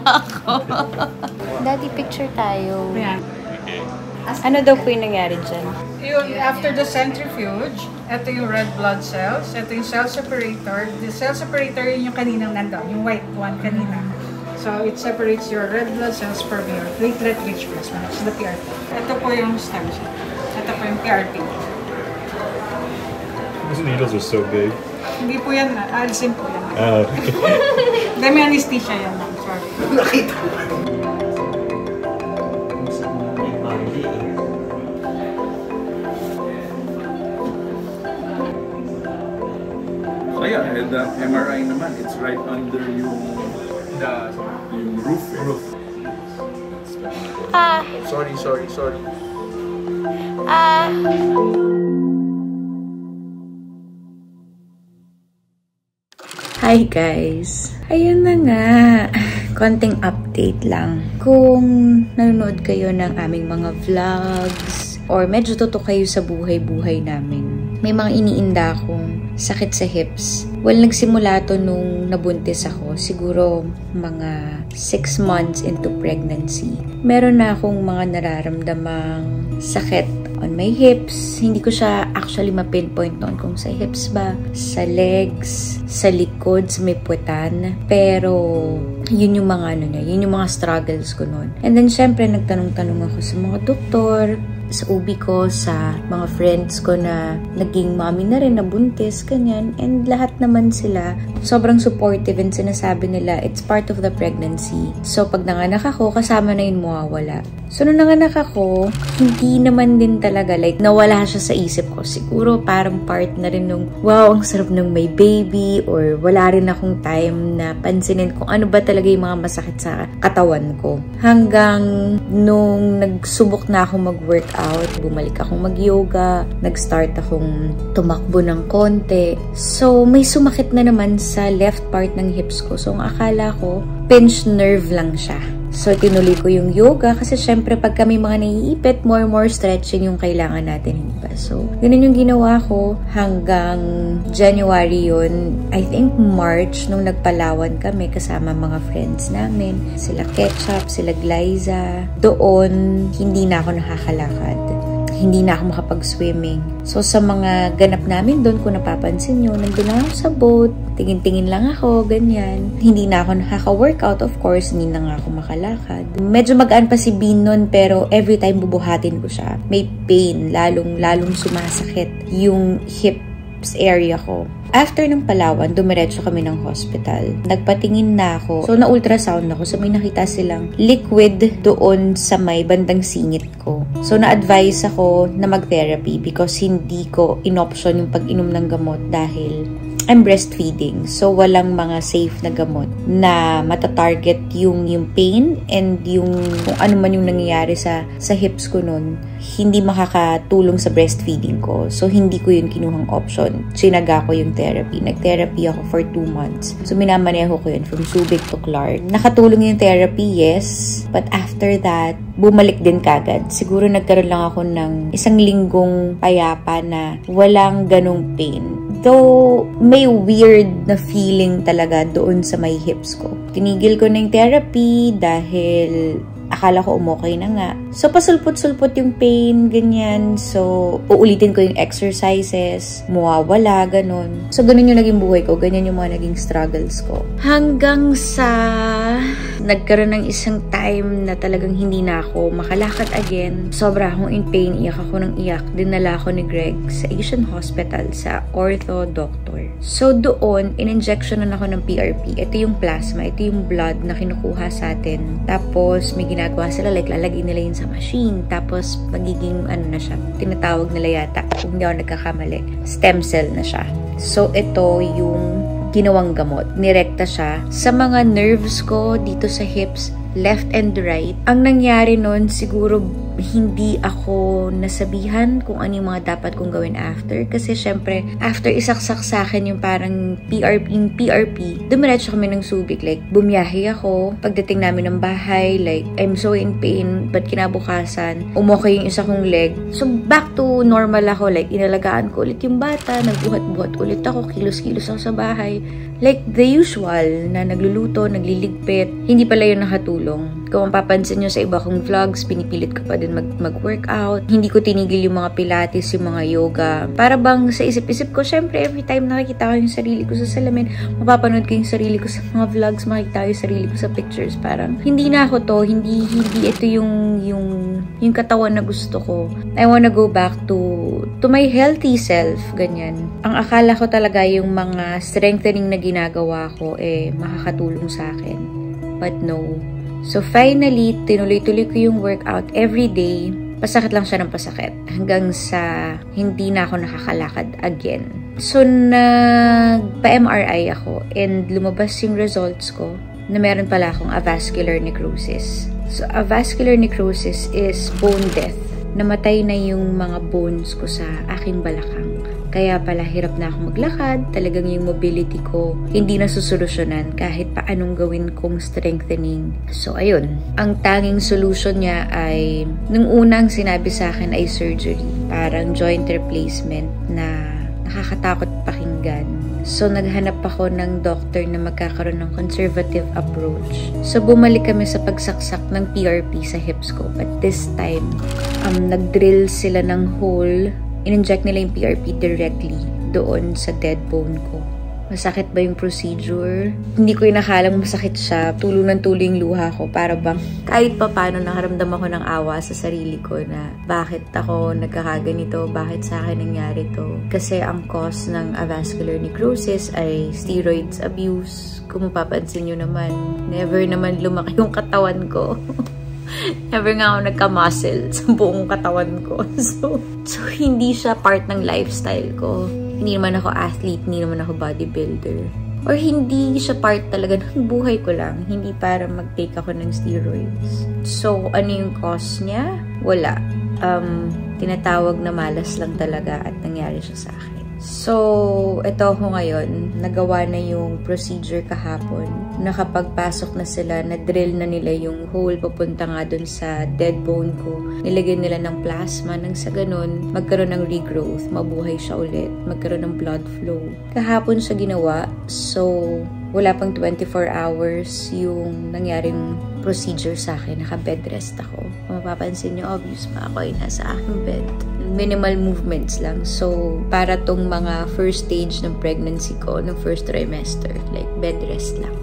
ako. Daddy, picture tayo. Ayan. Ano daw po yung nangyari dyan? Yung after the centrifuge, ito yung red blood cells, ito yung cell separator. The cell separator yun yung kaninang nandun, yung white one kanina. So it separates your red blood cells from your platelet-rich plasma, which is the PRP. Ito po yung stem cell. Ito po yung PRP. Those needles are so big. Hindi po yan, alisin po yan. Okay. Dami anesthesia yan. Sorry. Nakita mo. So yeah, the MRI naman, it's right under yung roof. Sorry. Hi guys! Ayun na nga, konting update lang. Kung nanonood kayo ng aming mga vlogs or medyo totoo kayo sa buhay-buhay namin, may mga iniinda akong sakit sa hips. Well, nagsimula to nung nabuntis ako, siguro mga 6 months into pregnancy. Meron na akong mga nararamdamang sakit on my hips. Hindi ko siya actually ma-pinpoint noon kung sa hips ba, sa legs, sa likod, sa may puwetan. Pero, yun yung mga yun yung mga struggles ko noon. And then, syempre, nagtanong-tanong ako sa mga doktor, sa ubi ko, sa mga friends ko na naging mommy na rin, nabuntis, ganyan. And lahat naman sila, sobrang supportive and sinasabi nila, it's part of the pregnancy. So, pag nanganak ako, kasama na yun mawawala. So, nung nanganak ako, hindi naman din talaga, like, nawala siya sa isip ko. Siguro, parang part na rin nung, wow, ang sarap ng may baby, or wala rin akong time na pansinin kung ano ba talaga yung mga masakit sa katawan ko. Hanggang nung nagsubok na ako mag-workout, bumalik akong mag-yoga, nag-start akong tumakbo ng konti. So, may sumakit na naman sa left part ng hips ko. So, ang akala ko, pinched nerve lang siya. So, tinuloy ko yung yoga kasi syempre pag kami mga naiipit, more stretching yung kailangan natin, hindi ba? So, ganun yung ginawa ko hanggang January yun. I think March, nung nagpalawan kami kasama mga friends namin. Sila Ketchup, sila Glyza. Doon, hindi na ako nakakalakad. Hindi na ako makapag-swimming. So, sa mga ganap namin doon, kung napapansin nyo, nandun na ako sa boat, tingin-tingin lang ako, ganyan. Hindi na ako nakaka-workout, of course, hindi na nga ako makalakad. Medyo magaan pa si Bean nun, pero every time bubuhatin ko siya, may pain, lalong sumasakit yung hips area ko. After ng Palawan, dumiretso kami ng hospital. Nagpatingin na ako. So, na-ultrasound ako. So, may nakita silang liquid doon sa may bandang singit ko. So, na-advise ako na mag-therapy because hindi ko in-option yung pag-inom ng gamot dahil I'm breastfeeding. So, walang mga safe na gamot na matatarget yung pain and yung kung ano man yung nangyayari sa hips ko nun, hindi makakatulong sa breastfeeding ko. So, hindi ko yun kinuhang option. Sinaga ko yung therapy. Nag-therapy ako for 2 months. So, minamaneho ko yun from Subic to Clark. Nakatulong yung therapy, yes. But after that, bumalik din kagad. Siguro nagkaroon lang ako ng 1 linggong payapa na walang ganong pain. Though, may weird na feeling talaga doon sa may hips ko. Tinigil ko na yung therapy dahil akala ko umokay na nga. So, pasulpot-sulpot yung pain, ganyan. So, uulitin ko yung exercises, mawawala, ganun. So, ganun yung naging buhay ko. Ganyan yung mga naging struggles ko. Hanggang sa nagkaroon ng isang time na talagang hindi na ako makalakad again. Sobra akong in pain, iyak ako ng iyak. Dinala ako ni Greg sa Asian Hospital, sa ortho doctor. So, doon, in-injectionan ako ng PRP. Ito yung plasma, ito yung blood na kinukuha sa atin. Tapos, may ginagawa sila, like, lalagay nila yun sa machine. Tapos, magiging, na siya, tinatawag nila yata, kung hindi ako nagkakamali, stem cell na siya. So, ito yung ginawang gamot. Nirekta siya sa mga nerves ko dito sa hips. left and right. Ang nangyari nun, siguro hindi ako nasabihan kung ano yung mga dapat kong gawin after. Kasi syempre, after isaksak sa akin yung parang PRP, dumiretso kami ng Subic. Like, bumiyahe ako. Pagdating namin ng bahay, like, I'm so in pain. But kinabukasan, umokay yung isa kong leg. So, back to normal ako. Like, inalagaan ko ulit yung bata. Nagbuhat-buhat ulit ako. Kilos-kilos ako sa bahay. Like, the usual na nagluluto, nagliligpit. Hindi pala yun nakatulong. Kung mapapansin nyo sa iba kong vlogs, pinipilit ko pa din mag-workout. Hindi ko tinigil yung mga pilates, yung mga yoga. Para bang sa isip-isip ko, syempre, every time nakikita ko yung sarili ko sa salamin, mapapanood ko yung sarili ko sa mga vlogs, makikita ko yung sarili ko sa pictures. Parang, hindi na ako to. Hindi ito yung katawan na gusto ko. I wanna go back to my healthy self. Ganyan. Ang akala ko talaga yung mga strengthening na ginagawa ko, makakatulong sa akin. But no. So, finally, tinuloy-tuloy ko yung workout every day. Pasakit lang siya ng pasakit. Hanggang sa hindi na ako nakakalakad again. So, nagpa-MRI ako and lumabas yung results ko na meron pala akong avascular necrosis. So, avascular necrosis is bone death. Namatay na yung mga bones ko sa aking balakang. Kaya pala hirap na ako maglakad, talagang yung mobility ko hindi na susolusyonan kahit paanong gawin kong strengthening. So ayun, ang tanging solution niya ay, nung unang sinabi sa akin ay surgery. Parang joint replacement na nakakatakot pakinggan. So naghanap ako ng doctor na magkakaroon ng conservative approach. So bumalik kami sa pagsaksak ng PRP sa hips ko. But this time, nag-drill sila ng hole. In-inject nila yung PRP directly doon sa dead bone ko. Masakit ba yung procedure? Hindi ko inakalang masakit siya. Tulo ng tulo yung luha ko. Para bang kahit pa paano nakaramdam ako ng awa sa sarili ko na bakit ako nagkakaganito, bakit sa akin nangyari to. Kasi ang cause ng avascular necrosis ay steroids abuse. Kung mapapansin nyo naman, never naman lumaki yung katawan ko. Never nga ako nagka-muscle sa buong katawan ko. So, hindi siya part ng lifestyle ko. Hindi naman ako athlete, hindi naman ako bodybuilder. Or hindi siya part talaga ng buhay ko lang. Hindi para mag-take ako ng steroids. So, ano yung cause niya? Wala. Tinatawag na malas lang talaga at nangyari siya sa akin. So, ito ako ngayon. Nagawa na yung procedure kahapon. Nakapagpasok na sila, na-drill na nila yung hole papunta nga dun sa dead bone ko. Nilagyan nila ng plasma nang sa ganun, magkaroon ng regrowth, mabuhay siya ulit, magkaroon ng blood flow. Kahapon siya ginawa, so wala pang 24 hours yung nangyaring procedure sa akin. Naka-bed rest ako. Kung mapapansin nyo, obvious pa ako ay nasa aking bed. Minimal movements lang. So, para tong mga first stage ng pregnancy ko, ng first trimester, like bed rest lang.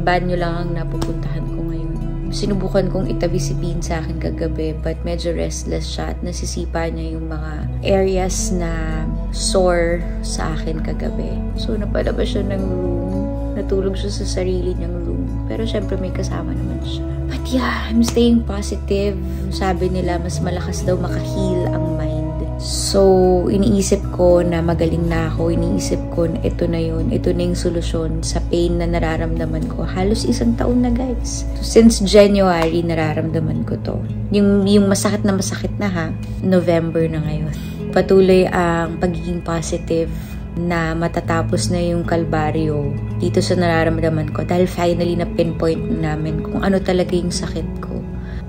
Banyo lang ang napupuntahan ko ngayon. Sinubukan kong itabi si Bean sa akin kagabi, but medyo restless siya at nasisipa niya yung mga areas na sore sa akin kagabi. So, napalabas siya ng room. Natulog siya sa sarili niyang room. Pero syempre may kasama naman siya. But yeah, I'm staying positive. Sabi nila, mas malakas daw maka-heal ang mind. So, iniisip ko na magaling na ako. Iniisip ko na ito na yun. Ito na yung solusyon sa pain na nararamdaman ko. Halos 1 taon na, guys. So, since January, nararamdaman ko to. Yung masakit na ha, November na ngayon. Patuloy ang pagiging positive na matatapos na yung kalbaryo dito sa nararamdaman ko dahil finally na pinpoint namin kung ano talaga yung sakit ko.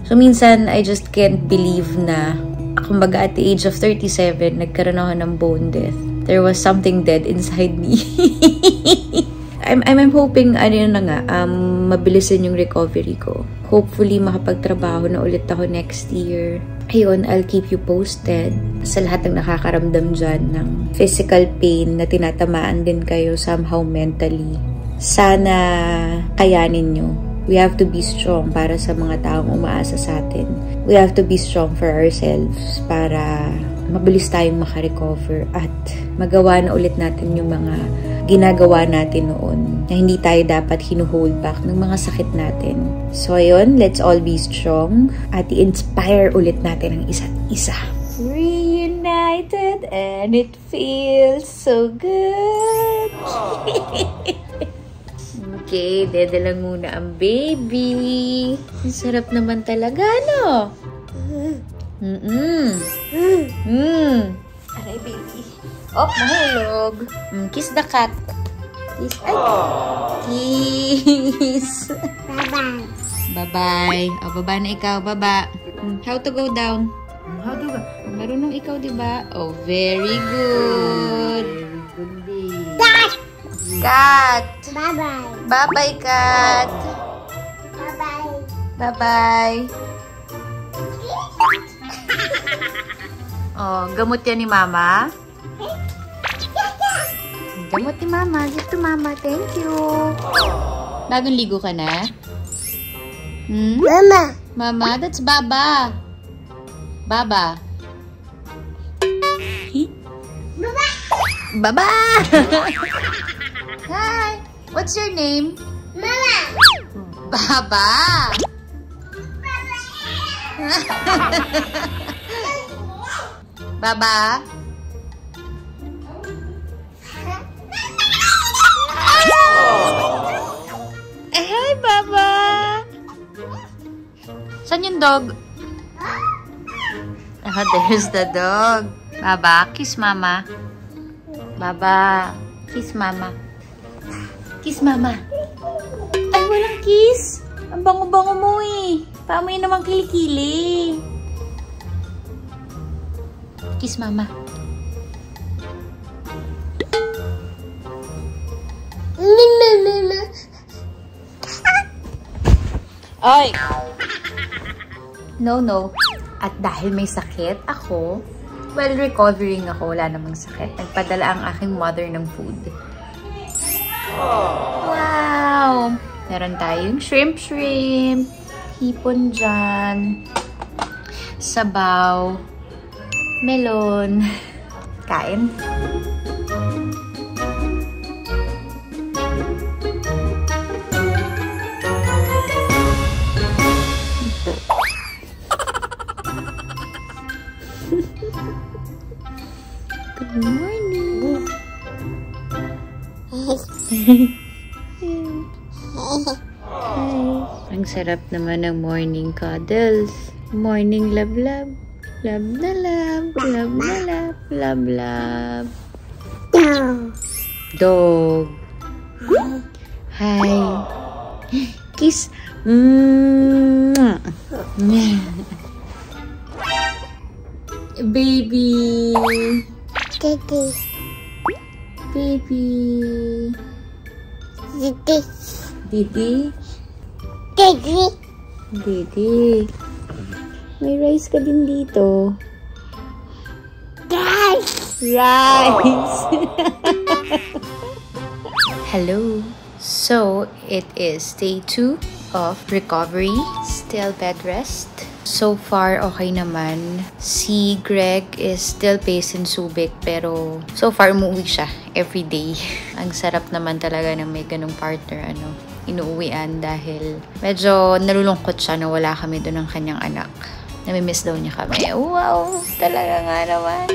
So minsan, I just can't believe na kumbaga at the age of 37, nagkaroon ako ng bone death. There was something dead inside me. I'm hoping, mabilisin yung recovery ko. Hopefully, makapagtrabaho na ulit ako next year. Ayun, I'll keep you posted sa lahat ng nakakaramdam dyan ng physical pain na tinatamaan din kayo somehow mentally. Sana kayanin nyo. We have to be strong para sa mga taong umaasa sa atin. We have to be strong for ourselves para mabilis tayong makarecover at magawa na ulit natin yung mga ginagawa natin noon na hindi tayo dapat hinuhold back ng mga sakit natin. So ayun, let's all be strong at i-inspire ulit natin ang isa't isa. Reunited and it feels so good. Okay, dede lang muna ang baby. Ang sarap naman talaga, no? Aray, baby. Oh, mahulog. Kiss the cat. Kiss. Ay. Kiss. Bye-bye. Bye-bye. Oh, baba na ikaw. Baba. How to go down? How to go? Marunong ikaw, diba? Oh, very good. Cat. Bye-bye. Bye-bye, cat. Bye-bye. Bye-bye. Oh, gamot yan ni Mama. Gamot ni Mama. Give to Mama. Thank you. Bagong ligo ka na? Mama. Mama, that's Baba. Baba. Baba! Hi! What's your name? Mama. Baba! Baba? Hi, Baba! Saan yung dog? Ah, there's the dog. Baba, kiss Mama. Baba, kiss Mama. Kiss Mama. Ay, walang kiss. Ang bango-bango mo eh. Paamoy naman kilikili. Kiss Mama. Ay! No, no. At dahil may sakit ako, well, recovering ako. Wala namang sakit. Nagpadala ang aking mother ng food. Wow! Meron tayong shrimp. Hipon dyan. Sabaw. Melon. Kain. Good morning. Ang sarap naman ng morning cuddles. Morning love. Love na love. Love na love. Love, love. Dog. Hi. Kiss. Baby. Titi. Baby. Titi. Didi. Titi. Didi. May rice ka din dito. Rice. Rice. Hello. So, it is day 2 of recovery. Still bed rest. So far, okay naman. Si Greg is still based in Subic, pero so far, umuwi siya every day. Ang sarap naman talaga na may ganong partner, inuuwian dahil medyo nalulungkot siya na wala kami doon ng kanyang anak. Namimiss daw niya kami. Wow! Talaga nga naman.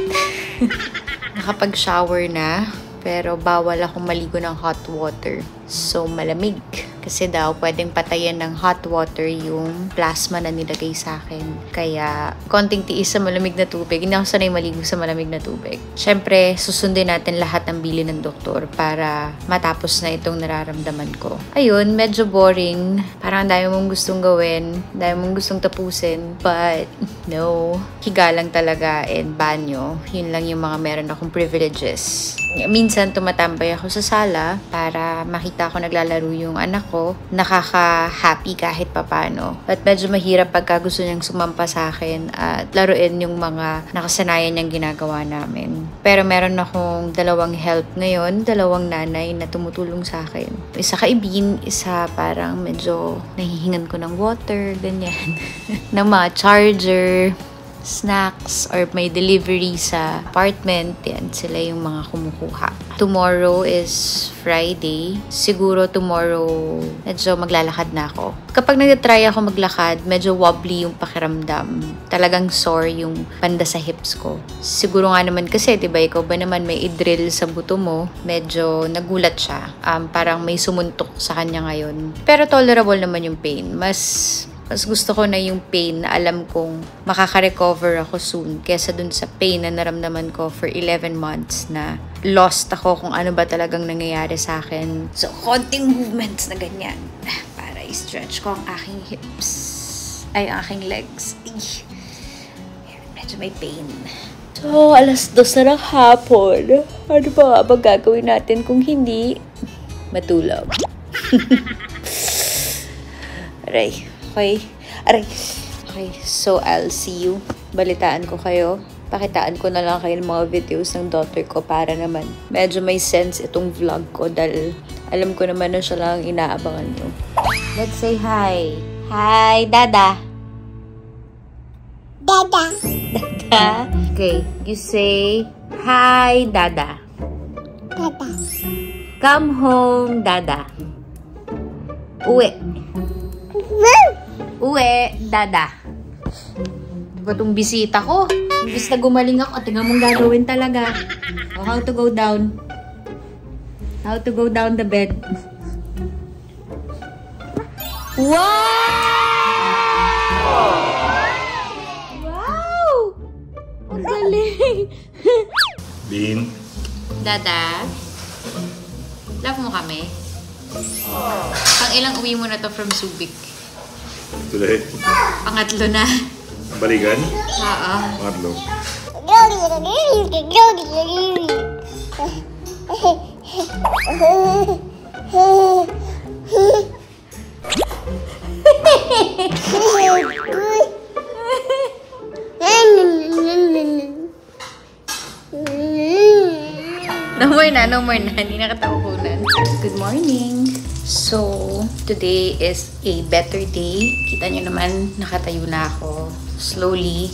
Nakapag-shower na, pero bawal akong maligo ng hot water. So, malamig. Kasi daw, pwedeng patayan ng hot water yung plasma na nilagay sa akin. Kaya, konting tiis sa malamig na tubig. Hindi ako sanay maligo sa malamig na tubig. Siyempre, susundin natin lahat ng bili ng doktor para matapos na itong nararamdaman ko. Ayun, medyo boring. Parang dami mong gustong gawin. Dami mong gustong tapusin. But, no. Higa lang talaga and banyo. Yun lang yung mga meron akong privileges. Minsan, tumatambay ako sa sala para makita ko naglalaro yung anak ko. Nakaka-happy kahit papano. At medyo mahirap pagka gusto niyang sumampa sa akin at laruin yung mga nakasanayan niyang ginagawa namin. Pero meron akong 2 help ngayon, 2 nanay na tumutulong sa akin. Isa kaibin, isa parang medyo nahihingan ko ng water, ganyan. ng mga charger. snacks or may delivery sa apartment, yan sila yung mga kumukuha. Tomorrow is Friday. Siguro tomorrow medyo maglalakad na ako. Kapag nag-try ako maglakad, medyo wobbly yung pakiramdam. Talagang sore yung banda sa hips ko. Siguro nga naman kasi, diba, ikaw ba naman may i-drill sa buto mo, medyo nagulat siya. Parang may sumuntok sa kanya ngayon. Pero tolerable naman yung pain. Mas gusto ko na yung pain na alam kong makaka-recover ako soon kesa dun sa pain na naramdaman ko for 11 months na lost ako kung ano ba talagang nangyayari sa akin. So, konting movements na ganyan para i-stretch ko ang aking hips. Ay, ang aking legs. Medyo may pain. So, 2:00 na ng hapon. Ano ba nga ba gagawin natin kung hindi matulog? Aray. Okay. Aray. Okay. So, I'll see you. Balitaan ko kayo. Pakitaan ko na lang kayo ng mga videos ng daughter ko para naman medyo may sense itong vlog ko dahil alam ko naman na siya lang inaabangan nyo. Let's say hi. Hi, Dada. Dada. Dada. Okay. You say, hi, Dada. Dada. Come home, Dada. Uwi. Uwi, Dada. Diba itong bisita ko? Imbis na gumaling ako, tingnan mong gagawin talaga. Oh, how to go down. How to go down the bed. Wow! Wow! Ang galing! Bean. Dada, love mo kami? Pang ilang uwi mo na to from Subic? Today. Pangatlo na. Balikan? Oo. Pangatlo. No more na. Hindi na katakunan. Good morning. So, today is a better day. Kita nyo naman, nakatayo na ako. Slowly,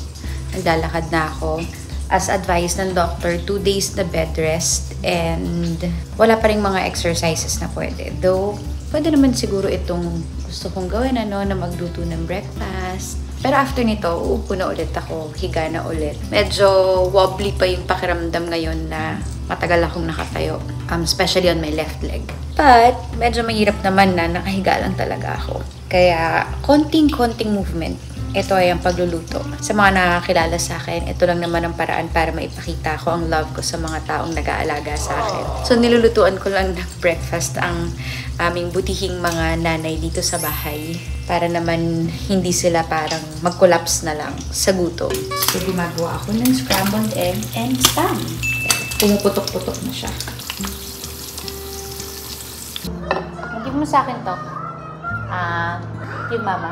naglalakad na ako. As advised ng doctor, 2 days na bed rest and wala pa rin mga exercises na pwede. Though, pwede naman siguro itong gusto kong gawin, na magluto ng breakfast. Pero after nito, uupo na ulit ako, higa na ulit. Medyo wobbly pa yung pakiramdam ngayon na matagal akong nakatayo. Especially on my left leg. But, medyo mahirap naman na nakahiga lang talaga ako. Kaya, konting-konting movement. Ito ay ang pagluluto. Sa mga nakakilala sa akin, ito lang naman ang paraan para maipakita ko ang love ko sa mga taong nag-aalaga sa akin. So, nilulutuan ko lang ng breakfast ang aming butihing mga nanay dito sa bahay. Para naman hindi sila parang mag-collapse na lang sa gutom. So, gumagawa ako ng scrambled egg and spam. Pumuputok-putok na siya. Give mo sa akin to. Give mama.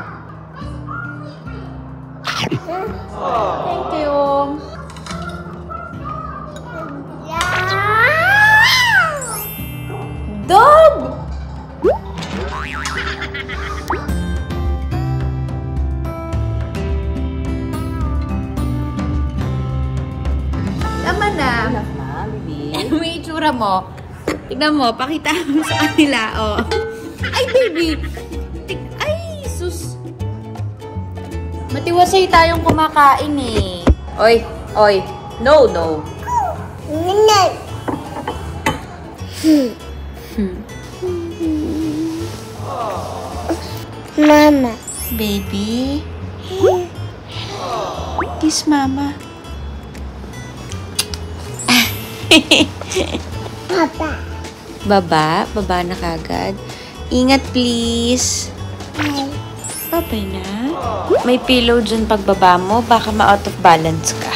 Thank you. Dog! Tama na. Ano yung itsura mo? Tignan mo, pakita mo sa kanila, oh. Ay, baby! Ay, sus! Matiwasay tayong kumakain, eh. Oy, oy. No, no. Mama. Baby? Kiss mama. Papa. Baba? Baba na kagad. Ingat, please. Bye. Babay na. May pillow dyan pagbaba mo. Baka ma-out of balance ka.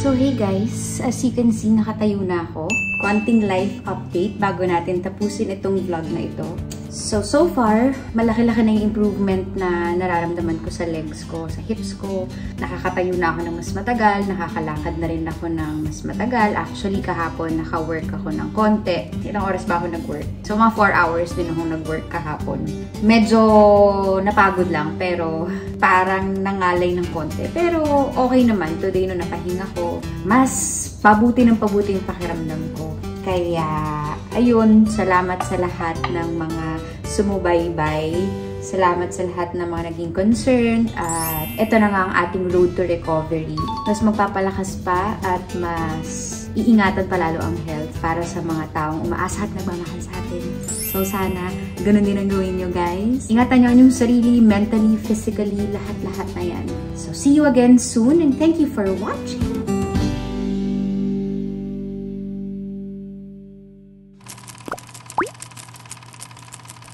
So, hey guys. As you can see, nakatayo na ako. Konting life update bago natin tapusin itong vlog na ito. So far, malaki-laki na yung improvement na nararamdaman ko sa legs ko, sa hips ko. Nakakatayo na ako ng mas matagal, nakakalakad na rin ako ng mas matagal. Actually, kahapon, naka-work ako ng konti. Ilang oras ba ako nag-work? So, mga 4 hours din ako nag-work kahapon. Medyo napagod lang, pero parang nangalay ng konti. Pero okay naman. Today, no napahinga ko, mas pabuti ng pabuti yung pakiramdam ko. Kaya, ayun, salamat sa lahat ng mga sumubaybay. Salamat sa lahat ng mga naging concerned. At ito na nga ang ating road to recovery. Mas magpapalakas pa at mas iingatan palalo ang health para sa mga taong umaasa at nagmamahal sa atin. So sana, ganun din ang gawin nyo guys. Ingatan nyo ang inyong sarili, mentally, physically, lahat-lahat na yan. So see you again soon and thank you for watching.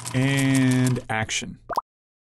And action.